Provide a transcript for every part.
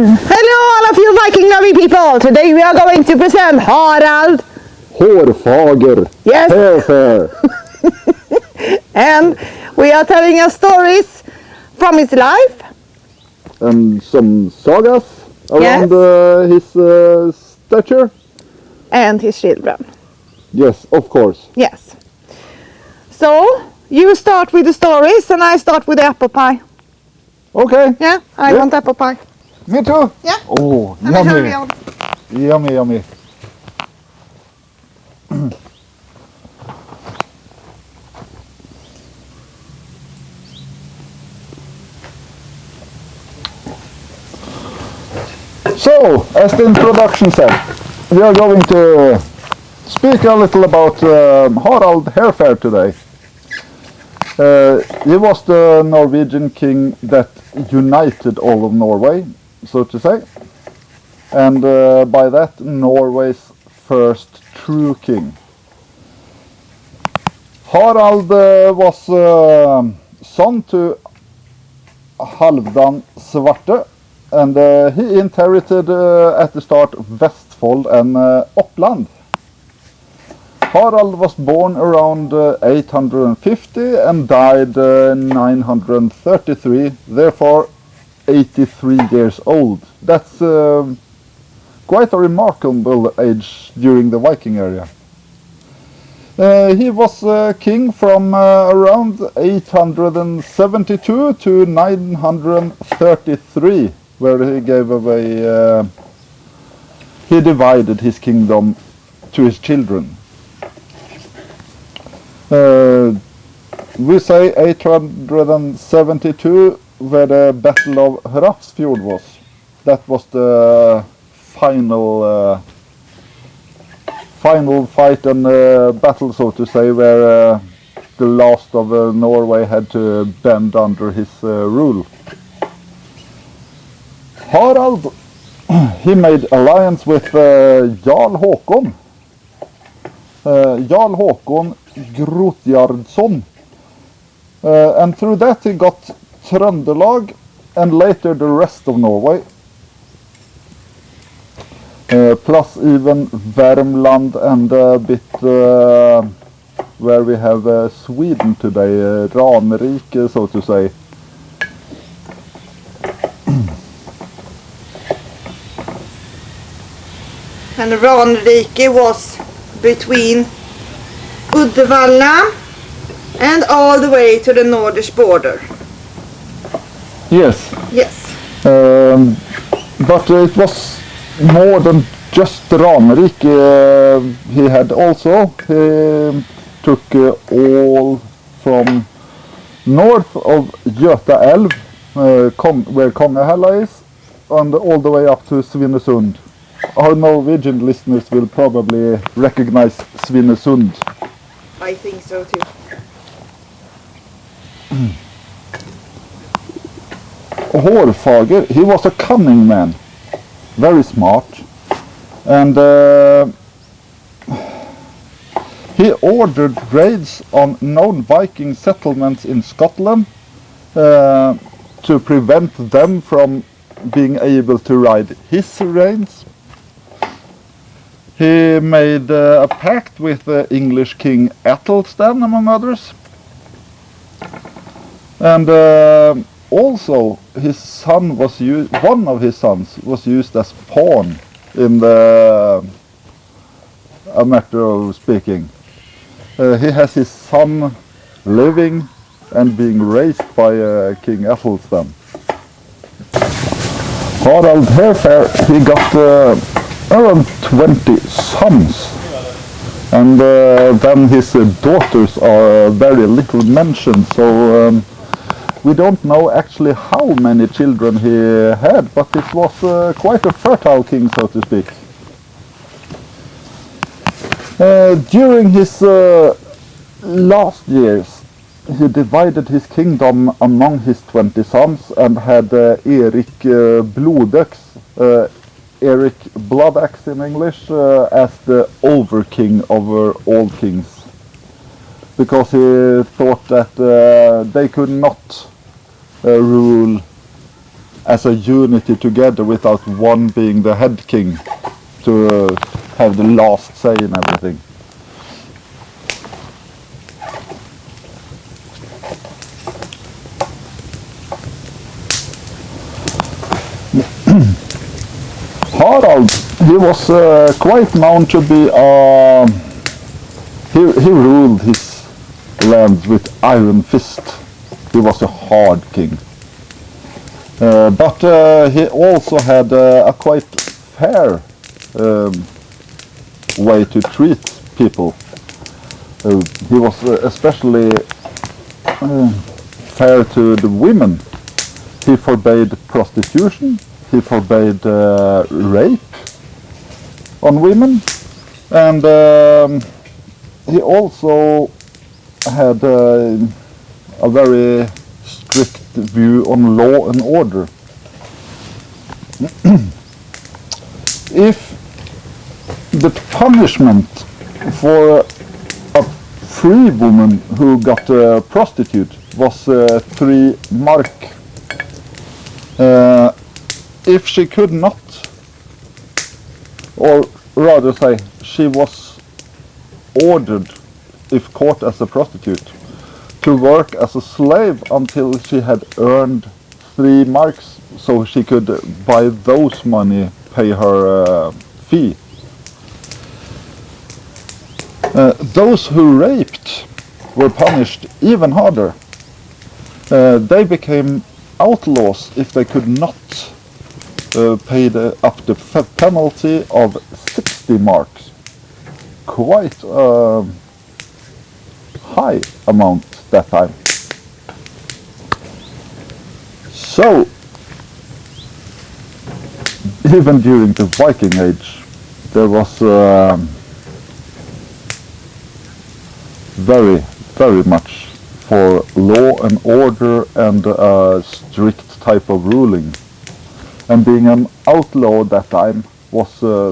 Hello all of you Viking loving people! Today we are going to present Harald Hairfager. Yes. Hairfair. And we are telling us stories from his life. And some sagas around his stature. And his children. Yes, of course. Yes. So, you start with the stories and I start with the apple pie. Okay. Yeah, I want apple pie. Me too. Yeah. Oh, And yummy. hurry on. Yummy, yummy. So, as the introduction said, we are going to speak a little about Harald Hairfair today. He was the Norwegian king that united all of Norway, so to say. And by that, Norway's first true king. Harald was son to Halvdan Svarti, and he inherited at the start Vestfold and Uppland. Harald was born around 850 and died 933, therefore 83 years old. That's quite a remarkable age during the Viking era. He was king from around 872 to 933, where he gave away, he divided his kingdom to his children. We say 872 where the Battle of Hrafsfjord was. That was the final fight and battle, so to say, where the last of Norway had to bend under his rule. Harald, he made alliance with Jarl Håkon. Jarl Håkon Grotjardsson. And through that he got Trøndelag and later the rest of Norway. Plus even Värmland and a bit where we have Sweden today, Ranrike, so to say. And Ranrike was between Uddevalla and all the way to the Nordic border. Yes. Yes. But it was more than just Ranrike. He had also, he took all from north of Göta älv, where Kongahälla is, and all the way up to Svinesund. Our Norwegian listeners will probably recognize Svinesund. I think so too. Hárfagri, he was a cunning man, very smart, and he ordered raids on known Viking settlements in Scotland to prevent them from being able to ride his reigns. He made a pact with the English King Athelstan, among others. And also his son was one of his sons was used as pawn in a matter of speaking. He has his son living and being raised by King Athelstan. Harald Hairfair, he got around 20 sons, and then his daughters are very little mentioned, so we don't know actually how many children he had, but it was quite a fertile king, so to speak. During his last years, he divided his kingdom among his 20 sons and had Erik Blodøks, Eric Bloodaxe in English, as the over-king over all kings. Because he thought that they could not rule as a unity together without one being the head king to have the last say in everything. Harald, he was quite known to be he ruled his land with iron fist. He was a hard king. But he also had a quite fair way to treat people. He was especially fair to the women. He forbade prostitution. He forbade rape on women, and he also had a very strict view on law and order. If the punishment for a free woman who got a prostitute was 3 mark, if she could not, or rather say, she was ordered, if caught as a prostitute, to work as a slave until she had earned 3 marks, so she could by those money pay her fee. Those who raped were punished even harder. They became outlaws if they could not pay up the penalty of 60 marks. Quite a high amount that time. So, even during the Viking age, there was very much for law and order and a strict type of ruling. And being an outlaw at that time was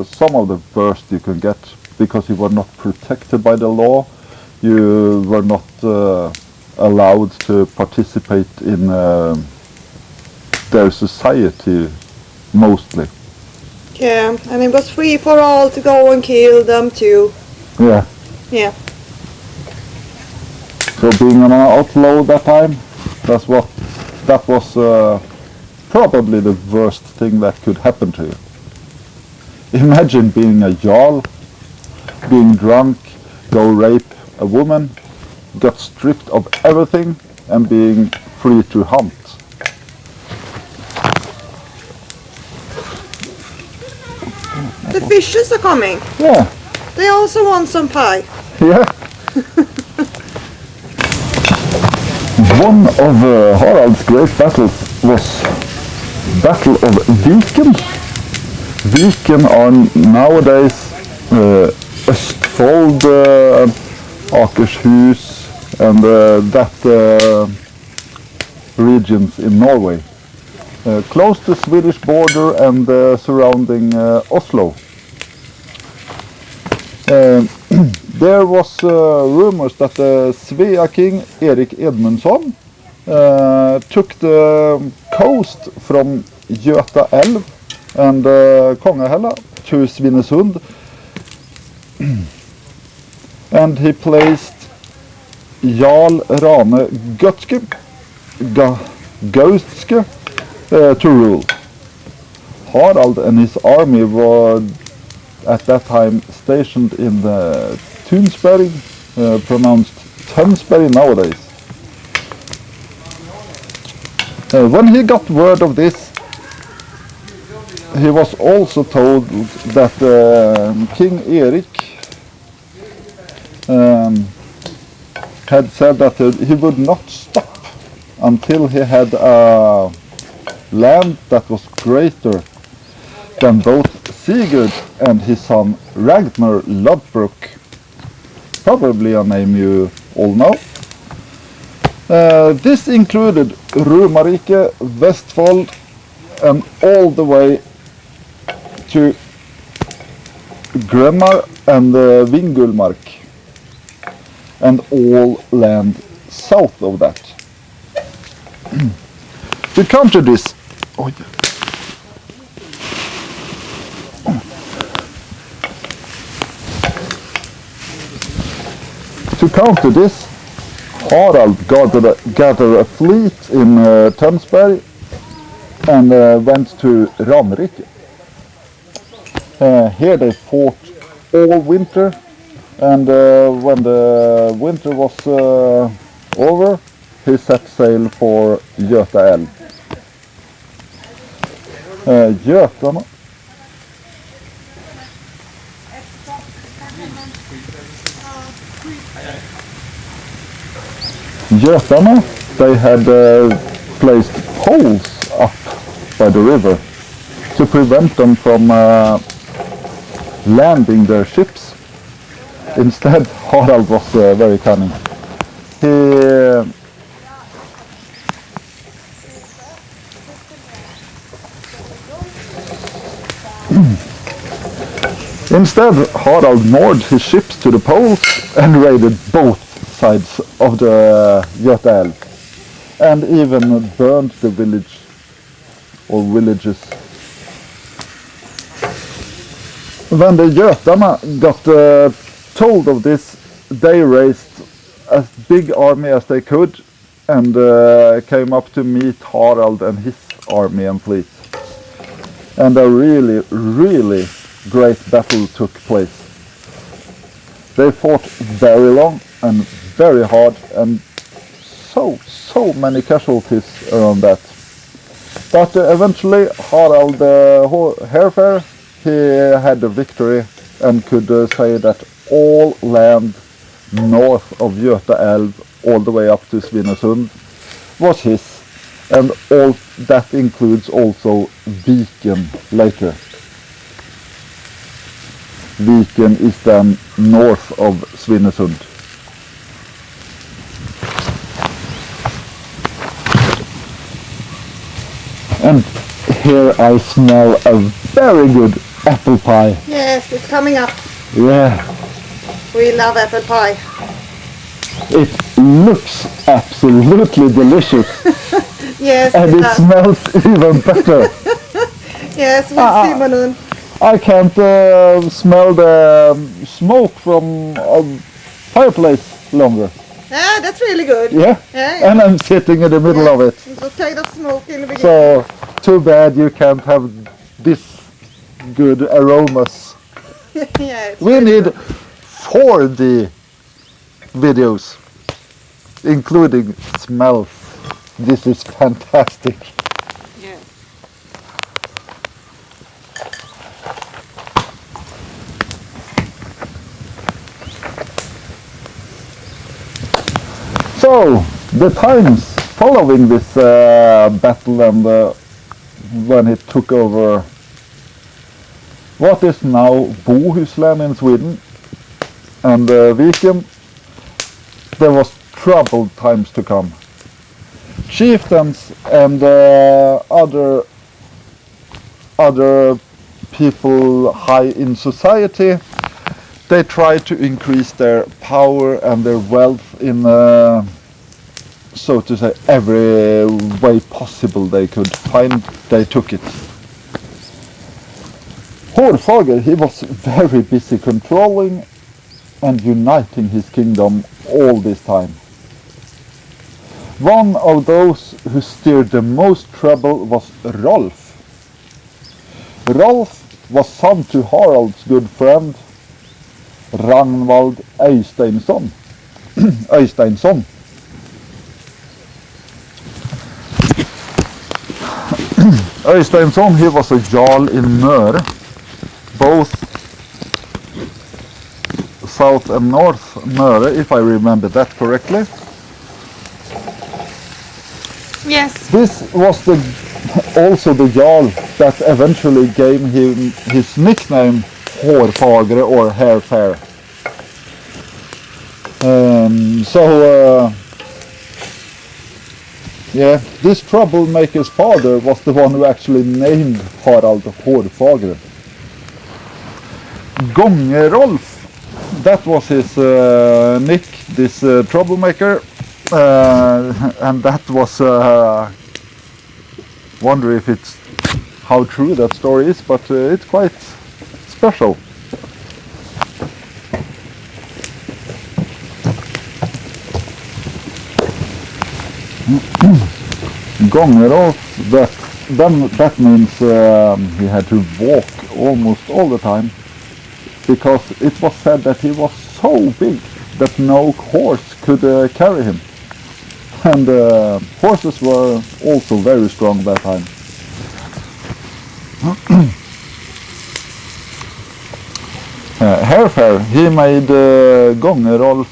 some of the worst you could get, because you were not protected by the law. You were not allowed to participate in their society, mostly. Yeah, and it was free for all to go and kill them too. Yeah. Yeah. So being an outlaw that time, that was probably the worst thing that could happen to you. Imagine being a jarl, being drunk, go rape a woman, got stripped of everything, and being free to hunt. The fishes are coming. Yeah. They also want some pie. Yeah. One of Harald's great battles was Battle of Viking. Viking are nowadays Østfold, Akershus, and that regions in Norway. Close to Swedish border and surrounding Oslo. There was rumors that the Svea king Erik Edmundsson took the coast from Göta älv and Kongahälla to Svinesund, and he placed Jarl Rane Gaustske to rule. Harald and his army were at that time stationed in the Tunsberg, pronounced Tunsberg nowadays. When he got word of this, he was also told that King Erik had said that he would not stop until he had a land that was greater than both Sigurd and his son Ragnar Lodbrok, probably a name you all know. This included Romerike, Vestfold, and all the way to Grønnar and Vingulmark, and all land south of that. To counter this, Oj. To counter this, Harald gathered a fleet in Tønsberg and went to Romerike. Here they fought all winter, and when the winter was over, he set sail for Göta älv. Götarna they had placed poles up by the river to prevent them from landing their ships. Instead, Harald was very cunning. Instead, Harald moored his ships to the poles and raided both sides of the Göta älv, and even burned the village or villages. When the Götarna got told of this, they raised as big army as they could and came up to meet Harald and his army and fleet. And a really great battle took place. They fought very long and very hard, and so many casualties around that. But eventually Harald Hairfair, he had the victory and could say that all land north of Göta älv all the way up to Svinesund was his, and all that includes also Viking later. Viking is then north of Svinesund. And here I smell a very good apple pie. Yes, it's coming up. Yeah. We love apple pie. It looks absolutely delicious. Yes, and it smells even better. Yes, with cinnamon. I can't smell the smoke from a fireplace longer. Yeah, that's really good. Yeah? Yeah. And I'm sitting in the middle of it. It was kind of smoke in the beginning. So, too bad you can't have this good aromas. Yeah, We need 4D videos, including smells. This is fantastic. Yeah. So, the times following this battle and when it took over what is now Bohuslän in Sweden and Viking, there was troubled times to come. Chieftains and other people high in society, they tried to increase their power and their wealth in so to say every way possible they could find. They took it. Hárfagri, he was very busy controlling and uniting his kingdom all this time. One of those who steered the most trouble was Rolf. Rolf was son to Harald's good friend Ragnvald Øysteinsson. Øysteinsson. Øysteinsson, he was a jarl in Møre, both south and north Møre, if I remember that correctly. Yes. This was also the jarl that eventually gave him his nickname Hárfagri or Hairfair. Yeah, this troublemaker's father was the one who actually named Harald Hairfair. Gångerolf, that was his nick, this troublemaker, and that was wonder if it's how true that story is, but it's quite special. Gångerolf, that means he had to walk almost all the time, because it was said that he was so big that no horse could carry him. And horses were also very strong that time. Hairfair, he made Gångerolf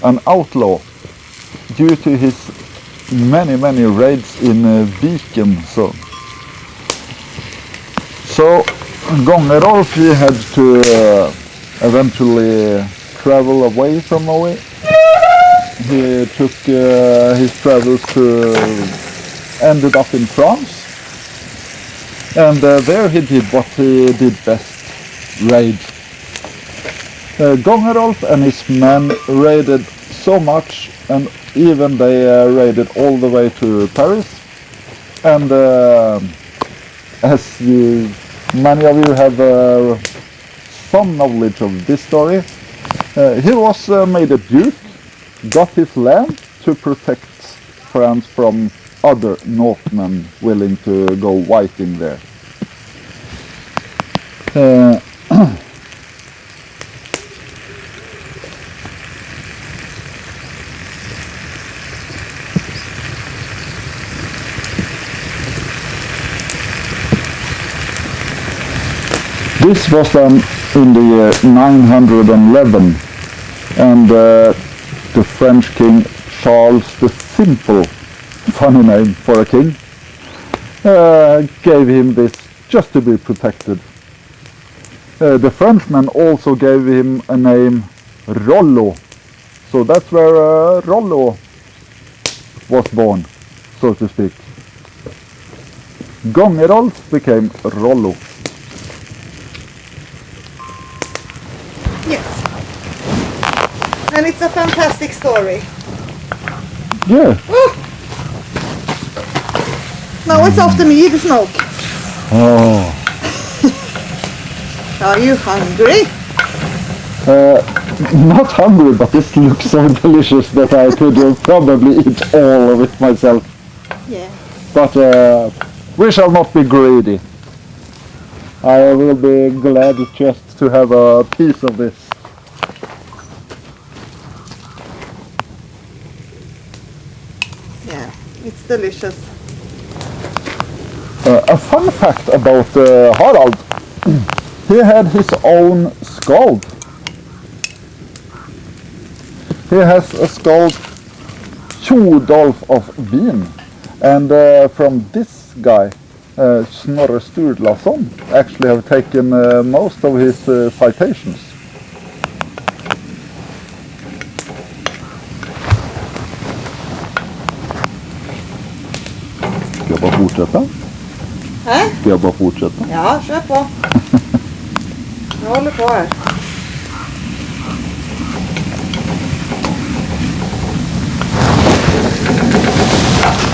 an outlaw due to his many raids in Viking. So Gångerolf, he had to eventually travel away from Norway. He took his travels to ended up in France, and there he did what he did best, raid. Gångerolf and his men raided so much, and even they raided all the way to Paris. And as many of you have some knowledge of this story, he was made a duke, got his land to protect France from other Northmen willing to go Viking there. This was done in the year 911, and the French king Charles the Simple, funny name for a king, gave him this just to be protected. The Frenchmen also gave him a name Rollo, so that's where Rollo was born, so to speak. Gångerolf became Rollo. Yes. And it's a fantastic story. Yeah. Oh. Now it's off to me to smoke. Oh. Are you hungry? Not hungry, but this looks so delicious that I could probably eat all of it myself. Yeah. But we shall not be greedy. I will be glad just to have a piece of this. Yeah, it's delicious. A fun fact about Harald. He had his own skald. He has a skald, Tjodolf of Wien. And from this guy, Snorri Sturlason, actually have taken most of his citations. Ska jag bara fortsätta? Ska jag bara fortsätta? Ja, kör på. Jag håller på här.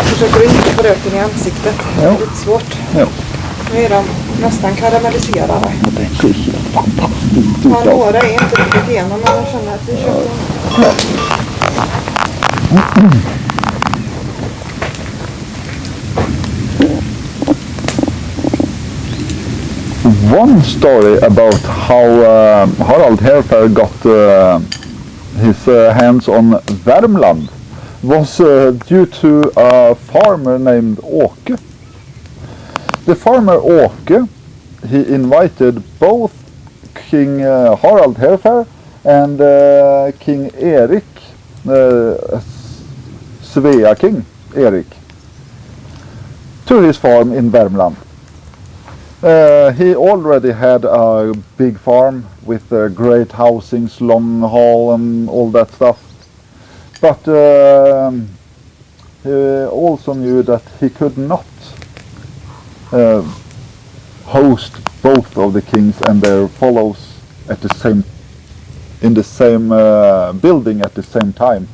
Försöker inte få röken i ansiktet. Det är lite svårt. Ja. Nu är de nästan karamelliserade. Det är helt fantastiskt. Ja, några är inte riktigt igenom, men jag känner att vi kör på. One story about how Harald Hairfair got his hands on Värmland was due to a farmer named Åke. The farmer Åke, he invited both King Harald Hairfair and King Erik, Svea King Erik, to his farm in Värmland. He already had a big farm with great housings, long hall and all that stuff. But he also knew that he could not host both of the kings and their follows at the same building at the same time.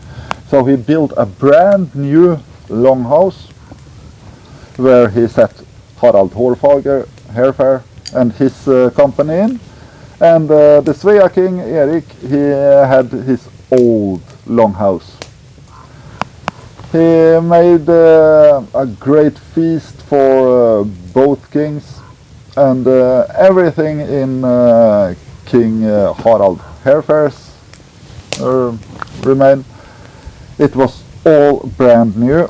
So he built a brand new longhouse where he set Harald Hairfair and his company in. And the Svea king, Erik, he had his old longhouse. He made a great feast for both kings, and everything in King Harald Hairfair's remain. It was all brand new,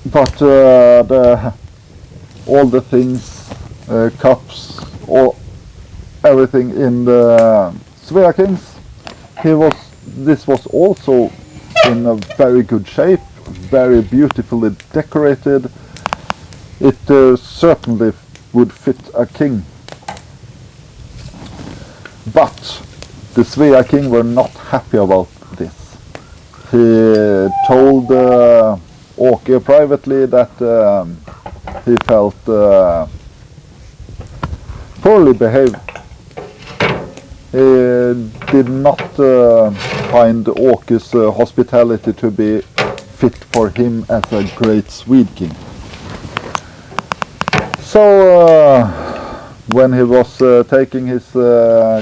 but all the things, cups, everything in the Svea kings, this was also in a very good shape, very beautifully decorated. It certainly would fit a king. But the Svea king were not happy about this. He told Åke privately that he felt poorly behaved. He did not find Åke's hospitality to be fit for him as a great Swede king. So when he was taking his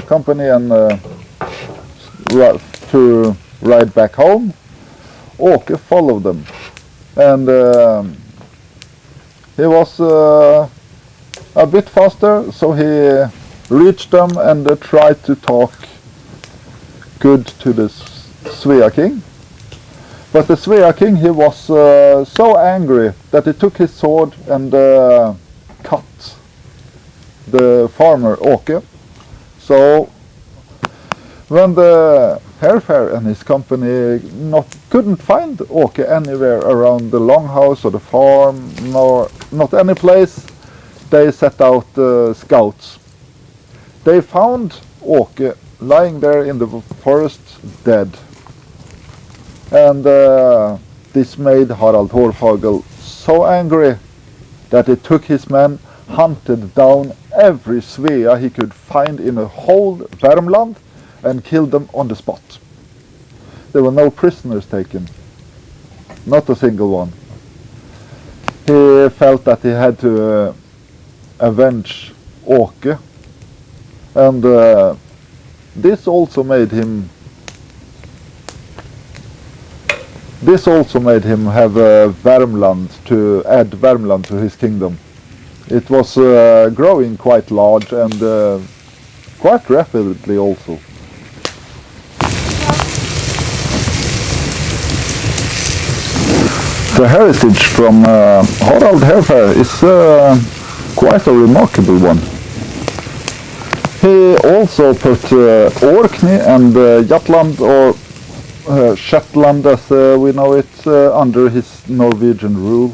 company and to ride back home, Åke followed them, and he was a bit faster, so he reached them and tried to talk good to the Svea king. But the Svea king, he was so angry that he took his sword and cut the farmer Åke. So when the Hairfair and his company couldn't find Åke anywhere around the longhouse or the farm, nor not any place, they set out scouts. They found Åke lying there in the forest dead. And this made Harald Hairfair so angry that he took his men, hunted down every Svea he could find in the whole Värmland, and killed them on the spot. There were no prisoners taken, not a single one. He felt that he had to avenge Åke, and this also made him have Värmland to add Värmland to his kingdom. It was growing quite large and quite rapidly also. The heritage from Harald Hairfair is quite a remarkable one. He also put Orkney and Jutland, or Shetland as we know it, under his Norwegian rule.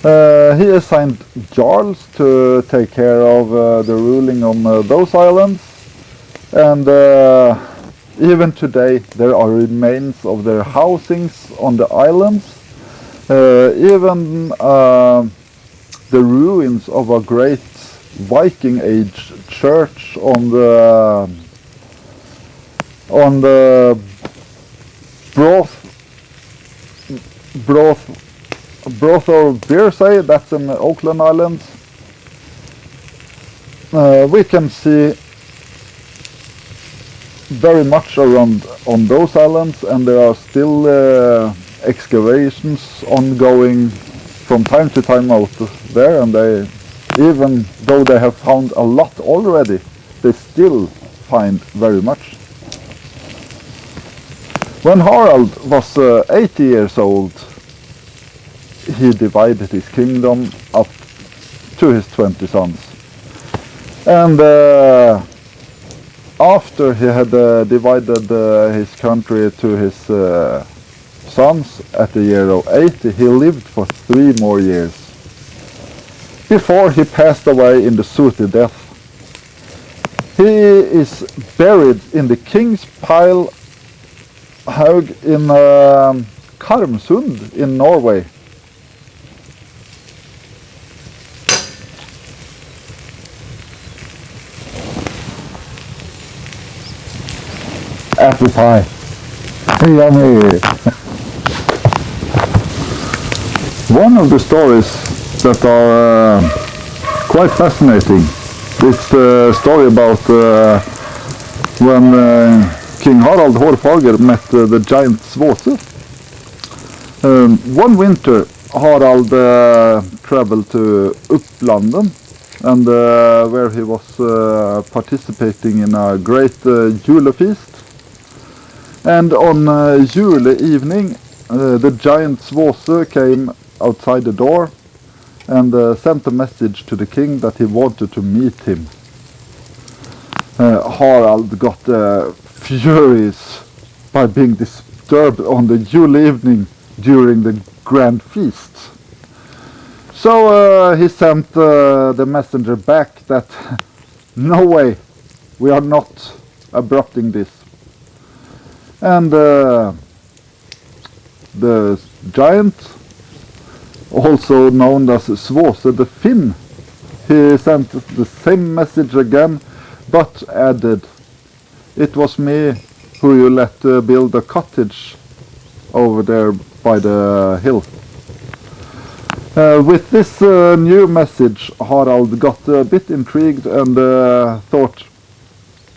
He assigned jarls to take care of the ruling on those islands, and even today there are remains of their housings on the islands, even the ruins of a great Viking age church on the Broth or Beersay, that's in the Auckland Islands. We can see very much around on those islands, and there are still excavations ongoing from time to time out there, and they, even though they have found a lot already, they still find very much. When Harald was 80 years old, he divided his kingdom up to his 20 sons. And after he had divided his country to his sons at the year of 80, he lived for 3 more years before he passed away in the sooty death. He is buried in the King's Pile Haug in Karmsund in Norway. Apple pie. Yummy. one of the stories that are quite fascinating is the story about when King Harald Hairfair met the giant Svarti. One winter Harald traveled to Uplandet, and where he was participating in a great Jule feast. And on Jule evening the giant Svarti came outside the door and sent a message to the king that he wanted to meet him. Harald got furious by being disturbed on the Jule evening during the grand feast. So he sent the messenger back that no way, we are not abrupting this. And the giant, also known as Svarti the Finn, he sent the same message again, but added, "It was me who you let build a cottage over there by the hill." With this new message, Harald got a bit intrigued and thought,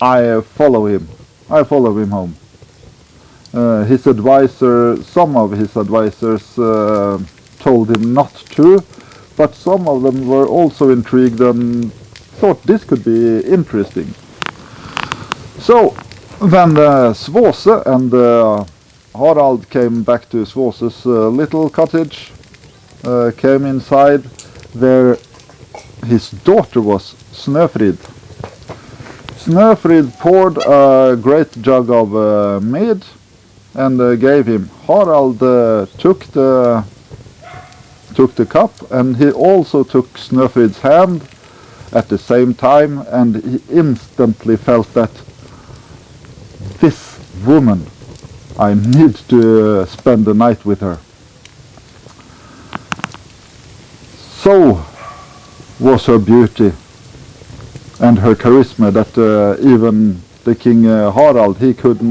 I follow him home. His advisor, some of his advisors told him not to, but some of them were also intrigued and thought this could be interesting. So when Svarti and Harald came back to Svarti's little cottage, came inside, where his daughter was, Snøfrid. Snøfrid poured a great jug of mead and gave him. Harald took the cup, and he also took Snøfrid's hand at the same time, and he instantly felt that this woman, I need to spend the night with her. So was her beauty and her charisma that even the King Harald, he could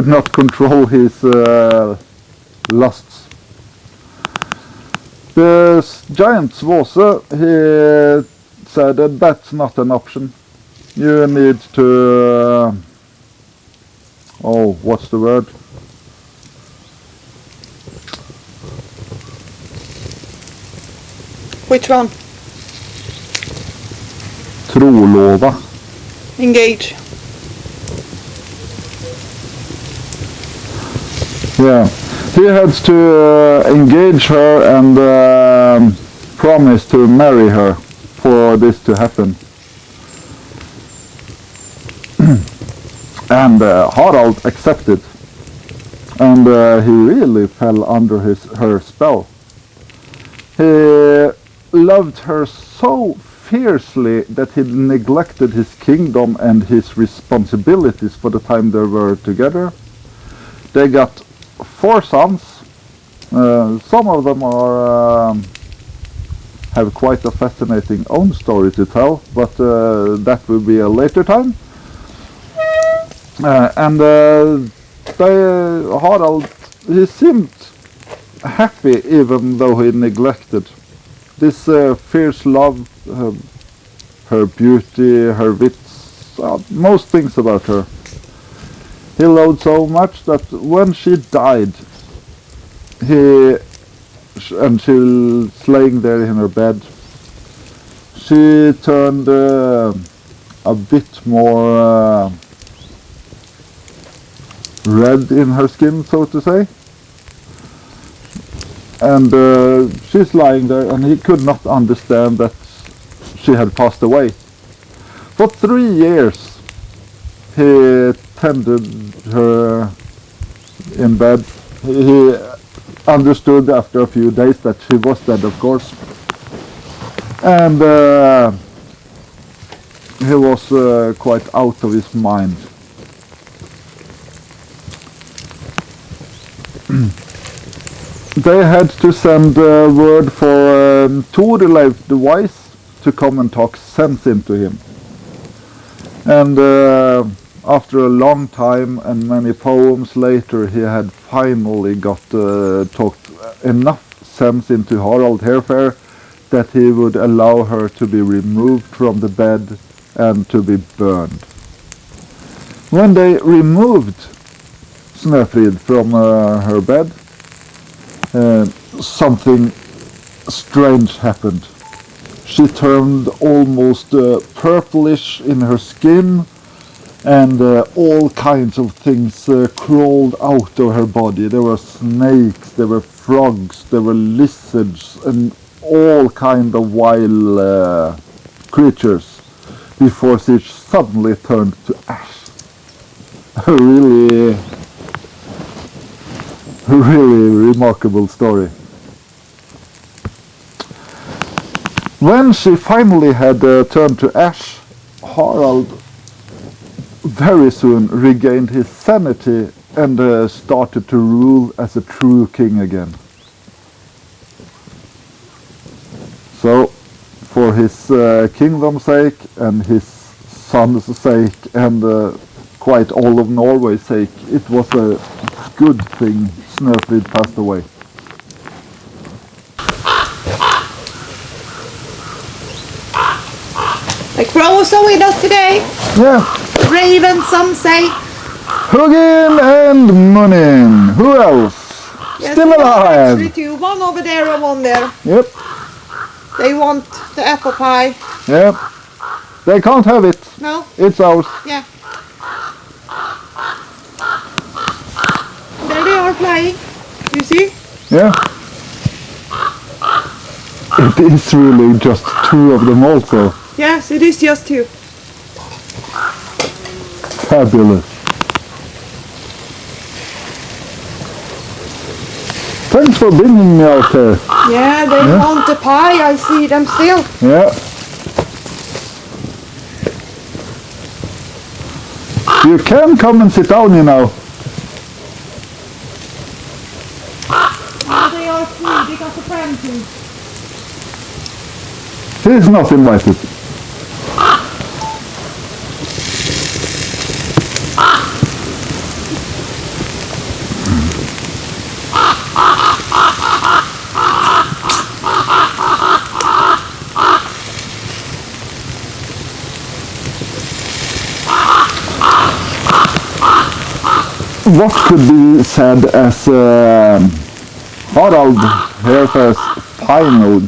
not control his lusts. The giant Svarti, he said that that's not an option. You need to what's the word? Which one? Trolova. Engage. Yeah, he had to engage her and promise to marry her for this to happen. And Harald accepted, and he really fell under her spell. He loved her so fiercely that he neglected his kingdom and his responsibilities for the time they were together. They got 4 sons. Some of them have quite a fascinating own story to tell, but that will be a later time. Harald, he seemed happy even though he neglected this fierce love, her beauty, her wits, most things about her. He loved so much that when she died, and she was laying there in her bed, she turned a bit more red in her skin, so to say. And she's lying there, and he could not understand that she had passed away. For 3 years he tended her in bed. He understood after a few days that she was dead, of course. And he was quite out of his mind. They had to send word for Sturlason the Wise to come and talk sense into him. And after a long time and many poems later, he had finally got talked enough sense into Harald Hairfair that he would allow her to be removed from the bed and to be burned. When they removed Snøfrid from her bed, something strange happened. She turned almost purplish in her skin, and all kinds of things crawled out of her body. There were snakes, there were frogs, there were lizards, and all kind of wild creatures before she suddenly turned to ash. A really remarkable story. When she finally had turned to ash, Harald very soon regained his sanity and started to rule as a true king again. So, for his kingdom's sake and his son's sake and quite all of Norway's sake, it was a good thing Snøfrid passed away. The crows are with us today. Yeah. Ravens, some say. Hugin and Munin. Who else? Yes, Still alive. Actually two. One over there and one there. Yep. They want the apple pie. Yep. They can't have it. No? It's ours. Yeah. There they are flying. You see? Yeah. It is really just two of them also. Yes, it is just two. Fabulous. Thanks for bringing me out here. Yeah, they want the pie. I see them still. Yeah. You can come and sit down, you know. Oh, they are free. They got a friend too. He's not invited. What could be said as Harald Hairfair's final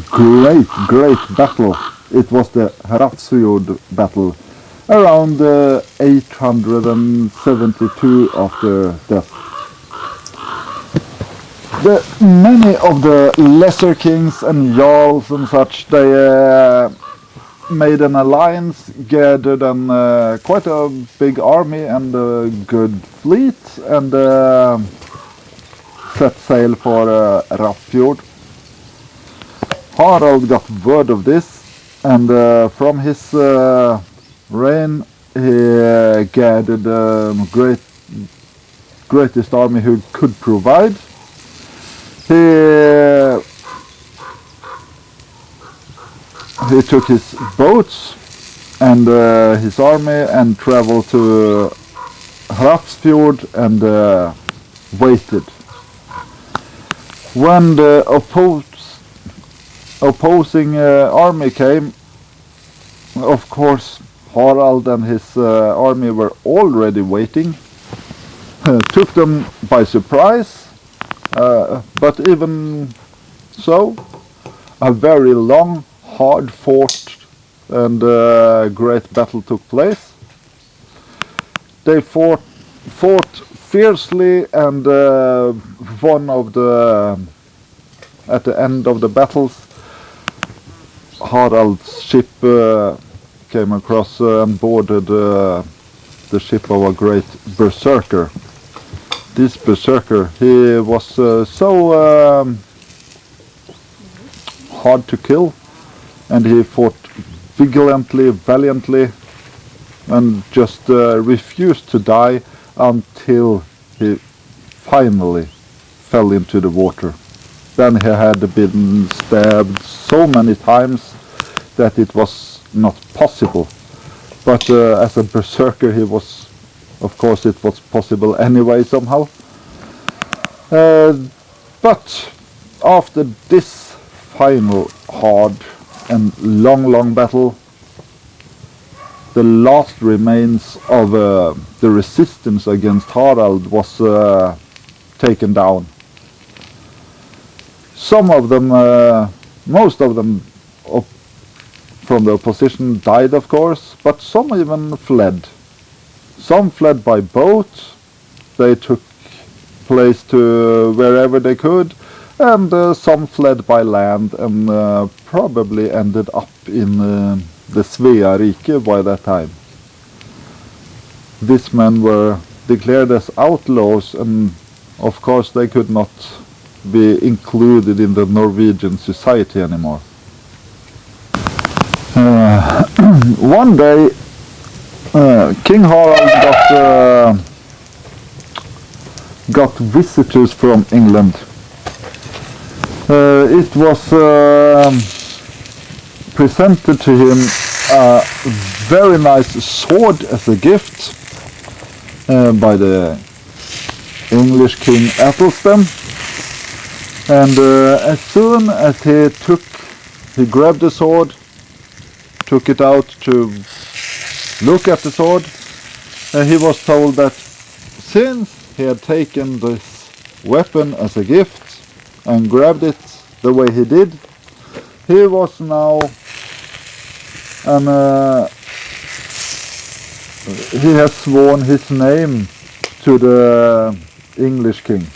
great battle? It was the Hrappsfjord battle, around 872 after death. Many of the lesser kings and jarls and such, they made an alliance, gathered quite a big army and a good fleet, and set sail for Hrappsfjord. Harald got word of this, and from his reign he gathered the greatest army he could provide. He took his boats and his army and traveled to Hrappsfjord and waited. When the opposing army came, of course Harald and his army were already waiting. Took them by surprise, but even so, a very long, hard-fought and great battle took place. They fought fiercely, and at the end of the battles, Harald's ship came across and boarded the ship of a great berserker. This berserker, he was so hard to kill, and he fought valiantly, and just refused to die until he finally fell into the water. Then he had been stabbed so many times that it was not possible. But as a berserker, he was Of course it was possible anyway somehow. But after this final hard and long battle, the last remains of the resistance against Harald was taken down. Some of them, most of them from the opposition died, of course, but some even fled. Some fled by boat, they took place to wherever they could, and some fled by land and probably ended up in the Svea Rike by that time. These men were declared as outlaws, and of course they could not be included in the Norwegian society anymore. One day King Harald got visitors from England. It was presented to him a very nice sword as a gift by the English King Athelstan, and as soon as he grabbed the sword, took it out to look at the sword, he was told that since he had taken this weapon as a gift and grabbed it the way he did, he was now he has sworn his name to the English king.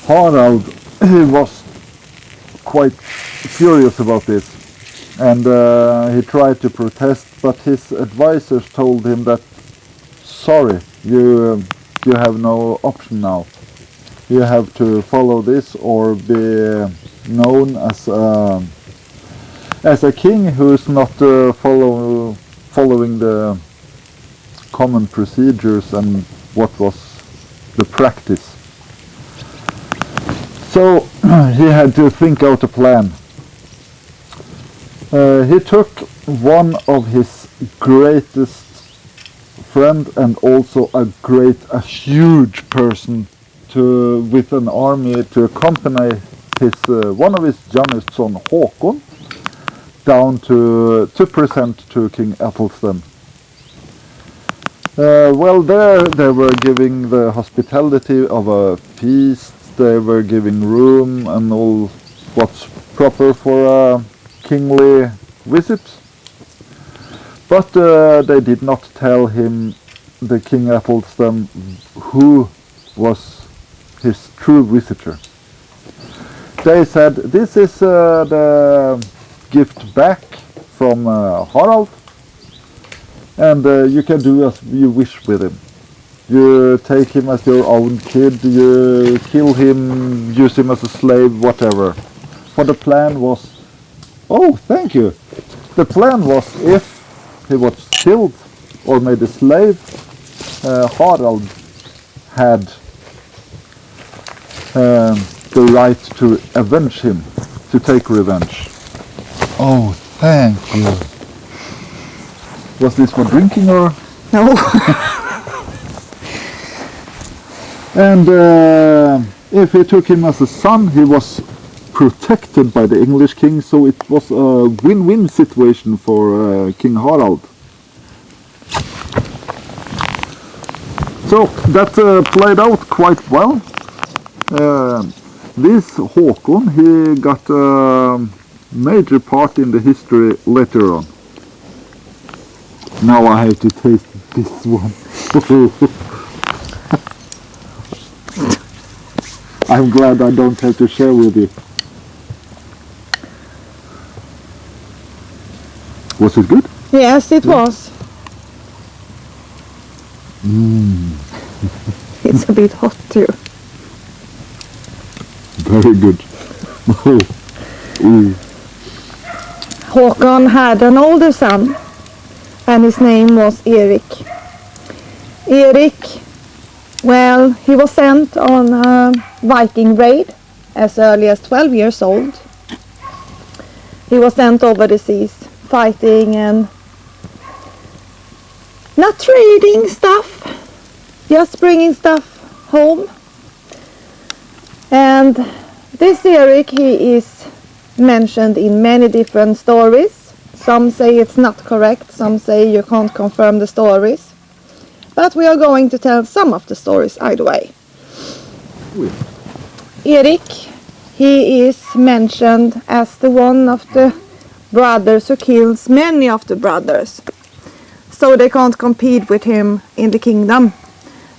Harald, he was quite furious about this, and he tried to protest, but his advisors told him that, sorry, you have no option now. You have to follow this or be known as a king who is not following the common procedures and what was the practice. So he had to think out a plan. He took one of his greatest friend and also a huge person with an army to accompany one of his youngest son Håkon down to present to King Athelstan. Well, there they were giving the hospitality of a feast, they were giving room and all what's proper for a kingly visit. But they did not tell him, the King Athelstan, who was his true visitor. They said, this is the gift back from Harald, and you can do as you wish with him. You take him as your own kid, you kill him, use him as a slave, whatever. For the plan was, oh, thank you. The plan was, if he was killed or made a slave, Harald had the right to avenge him, to take revenge. Oh, thank you. Was this for drinking or? No. And if he took him as a son, he was protected by the English king, so it was a win-win situation for King Harald. So that played out quite well. This Håkon, he got a major part in the history later on. Now I have to taste this one. I'm glad I don't have to share with you. Was it good? Yes, it was. It's a bit hot too. Very good. Håkon had an older son, and his name was Erik. Erik, well, he was sent on a Viking raid as early as 12 years old. He was sent over the seas, fighting and not trading stuff, just bringing stuff home. And this Erik, he is mentioned in many different stories. Some say it's not correct, some say you can't confirm the stories. But we are going to tell some of the stories either way. Erik, he is mentioned as the one of the brothers who kills many of the brothers. So they can't compete with him in the kingdom.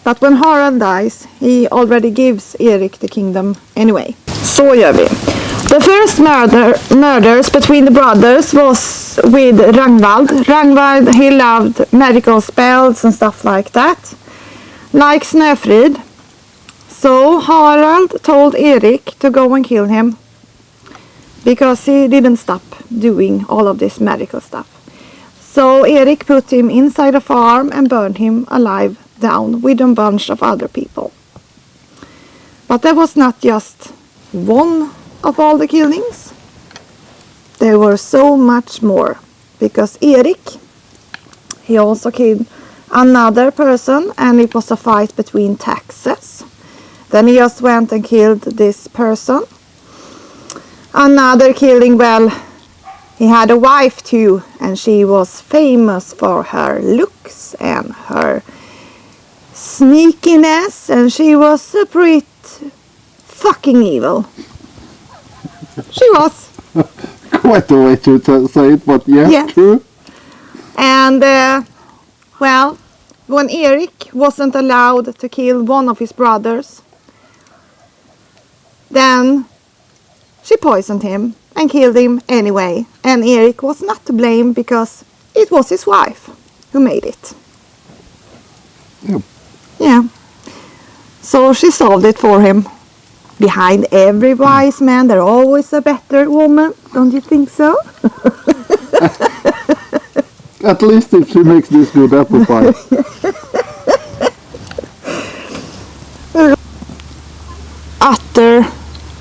But when Harald dies, he already gives Erik the kingdom anyway. Så gör vi. The first murders between the brothers was with Ragnvald. Ragnvald, he loved magical spells and stuff like that. Like Snöfrid. So Harald told Erik to go and kill him. Because he didn't stop doing all of this magical stuff. So Erik put him inside a farm and burned him alive down with a bunch of other people. But there was not just one of all the killings. There were so much more. Because Erik, he also killed another person, and it was a fight between taxes. Then he just went and killed this person. Another killing, well, he had a wife too, and she was famous for her looks and her sneakiness, and she was a pretty fucking evil. She was. Quite a way to say it, but yeah, yes. True. And, well, when Erik wasn't allowed to kill one of his brothers, then she poisoned him and killed him anyway. And Erik was not to blame because it was his wife who made it. Yep. Yeah. So she solved it for him. Behind every wise man there's always a better woman. Don't you think so? At least if she makes this good apple pie. Utter.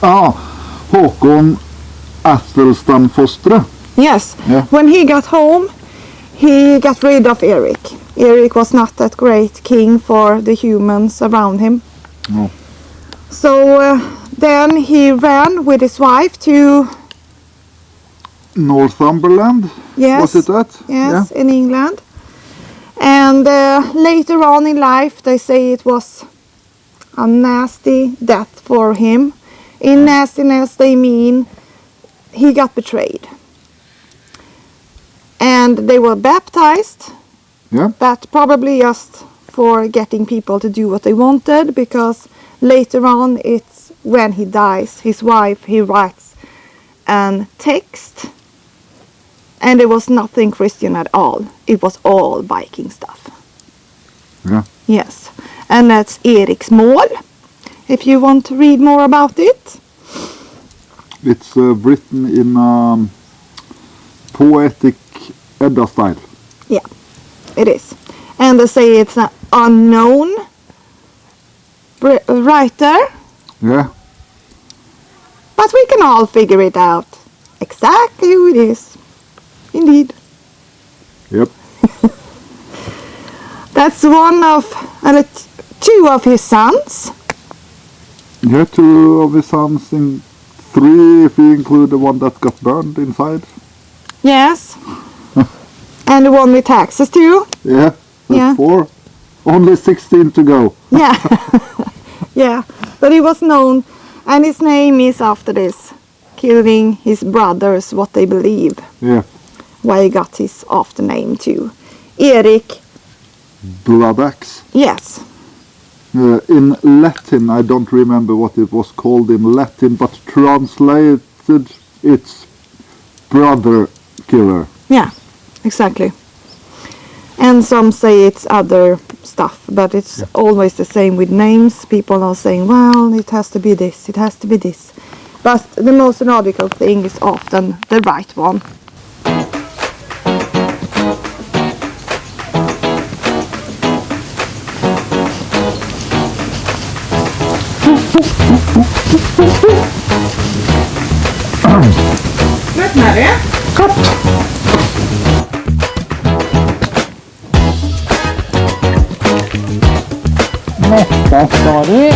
Håkon Athelstan Fostre. Yes. Yeah. When he got home, he got rid of Erik. Erik was not that great king for the humans around him. No. So then he ran with his wife to Northumberland. Yes. Was it that? Yes, in England. And later on in life, they say it was a nasty death for him. In nastiness, they mean he got betrayed. And they were baptized, Yeah. but probably just for getting people to do what they wanted, because later on, it's when he dies, his wife, he writes a text. And it was nothing Christian at all. It was all Viking stuff. Yeah. Yes. And that's Erik's mål. If you want to read more about it. It's written in poetic Edda style. Yeah, it is. And they say it's an unknown writer. Yeah. But we can all figure it out. Exactly who it is. Indeed. Yep. That's two of his sons. Yeah, 2 of his sons, in 3 if we include the one that got burned inside. Yes. And the one with taxes too. Yeah, that's Yeah. 4. Only 16 to go. Yeah. Yeah. But he was known, and his name is after this. Killing his brothers, what they believe. Yeah. Why he got his after name too. Erik. Bloodaxe. Yes. In Latin, I don't remember what it was called in Latin, but translated it's brother killer. Yeah, exactly. And some say it's other stuff, but it's always the same with names. People are saying, well, it has to be this, it has to be this. But the most logical thing is often the right one. Vet Mary? Cut! Vad ska du?